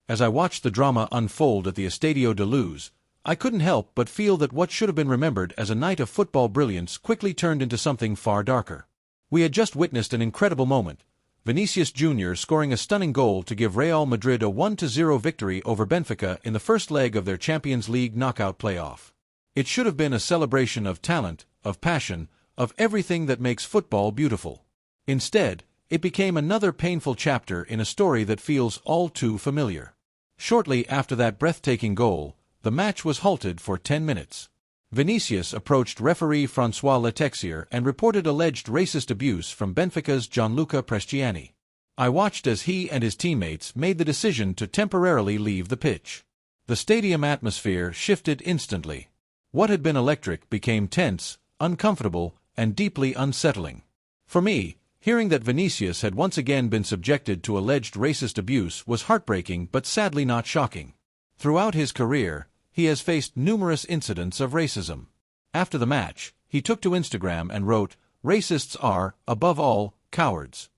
As I watched the drama unfold at the Estadio de Luz, I couldn't help but feel that what should have been remembered as a night of football brilliance quickly turned into something far darker. We had just witnessed an incredible moment, Vinicius Jr. scoring a stunning goal to give Real Madrid a 1-0 victory over Benfica in the first leg of their Champions League knockout playoff. It should have been a celebration of talent, of passion, of everything that makes football beautiful. Instead, it became another painful chapter in a story that feels all too familiar. Shortly after that breathtaking goal, the match was halted for 10 minutes. Vinicius approached referee François Letexier and reported alleged racist abuse from Benfica's Gianluca Prestiani. I watched as he and his teammates made the decision to temporarily leave the pitch. The stadium atmosphere shifted instantly. What had been electric became tense, uncomfortable, and deeply unsettling. For me, hearing that Vinicius had once again been subjected to alleged racist abuse was heartbreaking but sadly not shocking. Throughout his career, he has faced numerous incidents of racism. After the match, he took to Instagram and wrote, "Racists are, above all, cowards."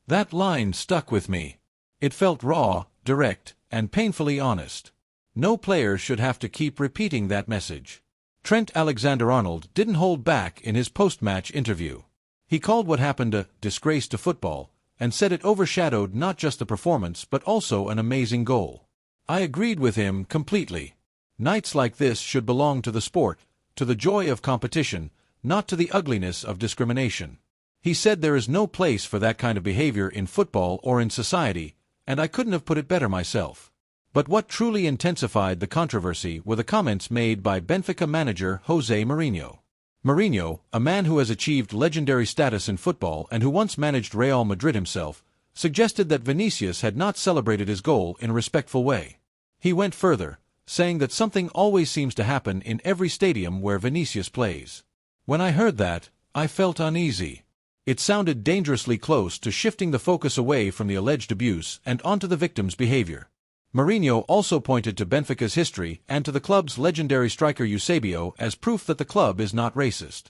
That line stuck with me. It felt raw, direct, and painfully honest. No player should have to keep repeating that message. Trent Alexander-Arnold didn't hold back in his post-match interview. He called what happened a disgrace to football, and said it overshadowed not just the performance but also an amazing goal. I agreed with him completely. Nights like this should belong to the sport, to the joy of competition, not to the ugliness of discrimination. He said there is no place for that kind of behavior in football or in society, and I couldn't have put it better myself. But what truly intensified the controversy were the comments made by Benfica manager José Mourinho. Mourinho, a man who has achieved legendary status in football and who once managed Real Madrid himself, suggested that Vinicius had not celebrated his goal in a respectful way. He went further, saying that something always seems to happen in every stadium where Vinicius plays. When I heard that, I felt uneasy. It sounded dangerously close to shifting the focus away from the alleged abuse and onto the victim's behavior. Mourinho also pointed to Benfica's history and to the club's legendary striker Eusebio as proof that the club is not racist.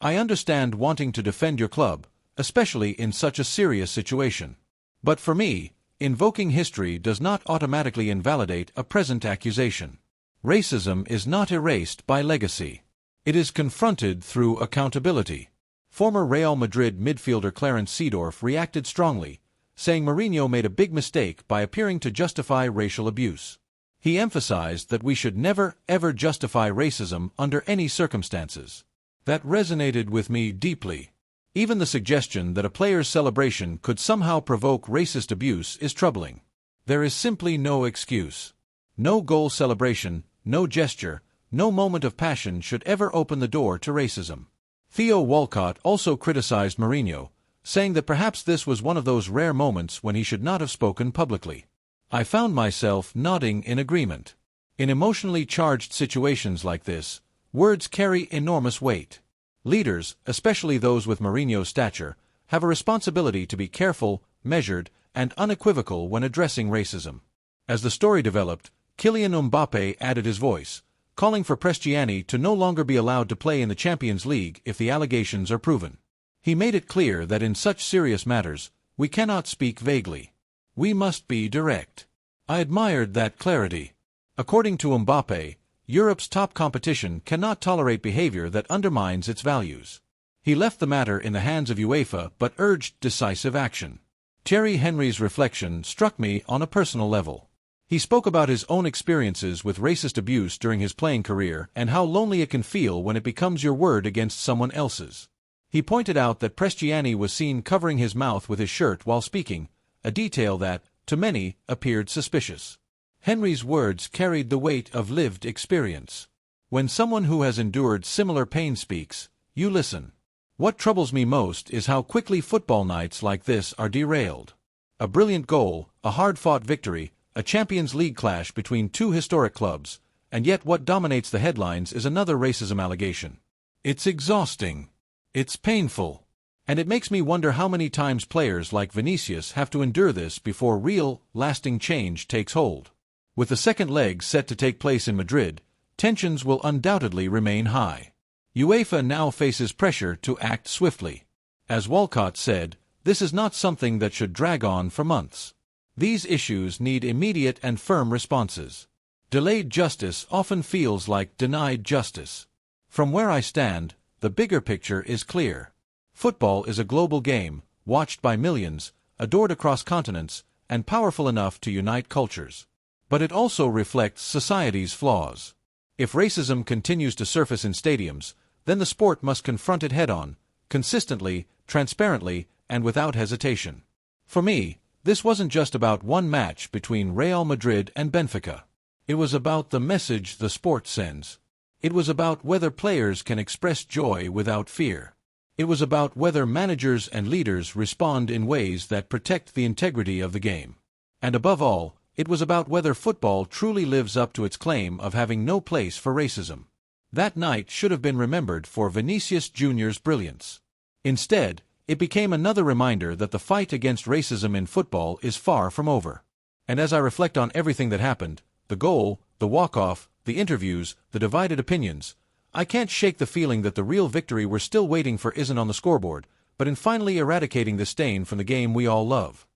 I understand wanting to defend your club, especially in such a serious situation. But for me, invoking history does not automatically invalidate a present accusation. Racism is not erased by legacy. It is confronted through accountability. Former Real Madrid midfielder Clarence Seedorf reacted strongly, saying Mourinho made a big mistake by appearing to justify racial abuse. He emphasized that we should never, ever justify racism under any circumstances. That resonated with me deeply. Even the suggestion that a player's celebration could somehow provoke racist abuse is troubling. There is simply no excuse. No goal celebration, no gesture, no moment of passion should ever open the door to racism. Theo Walcott also criticized Mourinho, saying that perhaps this was one of those rare moments when he should not have spoken publicly. I found myself nodding in agreement. In emotionally charged situations like this, words carry enormous weight. Leaders, especially those with Mourinho's stature, have a responsibility to be careful, measured, and unequivocal when addressing racism. As the story developed, Kylian Mbappé added his voice, calling for Prestiani to no longer be allowed to play in the Champions League if the allegations are proven. He made it clear that in such serious matters, we cannot speak vaguely. We must be direct. I admired that clarity. According to Mbappé, Europe's top competition cannot tolerate behavior that undermines its values. He left the matter in the hands of UEFA but urged decisive action. Thierry Henry's reflection struck me on a personal level. He spoke about his own experiences with racist abuse during his playing career and how lonely it can feel when it becomes your word against someone else's. He pointed out that Prestiani was seen covering his mouth with his shirt while speaking, a detail that, to many, appeared suspicious. Henry's words carried the weight of lived experience. When someone who has endured similar pain speaks, you listen. What troubles me most is how quickly football nights like this are derailed. A brilliant goal, a hard-fought victory, a Champions League clash between two historic clubs, and yet what dominates the headlines is another racism allegation. It's exhausting. It's painful. And it makes me wonder how many times players like Vinicius have to endure this before real, lasting change takes hold. With the second leg set to take place in Madrid, tensions will undoubtedly remain high. UEFA now faces pressure to act swiftly. As Walcott said, this is not something that should drag on for months. These issues need immediate and firm responses. Delayed justice often feels like denied justice. From where I stand, the bigger picture is clear. Football is a global game, watched by millions, adored across continents, and powerful enough to unite cultures. But it also reflects society's flaws. If racism continues to surface in stadiums, then the sport must confront it head-on, consistently, transparently, and without hesitation. For me, this wasn't just about one match between Real Madrid and Benfica. It was about the message the sport sends. It was about whether players can express joy without fear. It was about whether managers and leaders respond in ways that protect the integrity of the game. And above all, it was about whether football truly lives up to its claim of having no place for racism. That night should have been remembered for Vinicius Jr.'s brilliance. Instead, it became another reminder that the fight against racism in football is far from over. And as I reflect on everything that happened, the goal, the walk-off, the interviews, the divided opinions, I can't shake the feeling that the real victory we're still waiting for isn't on the scoreboard, but in finally eradicating the stain from the game we all love.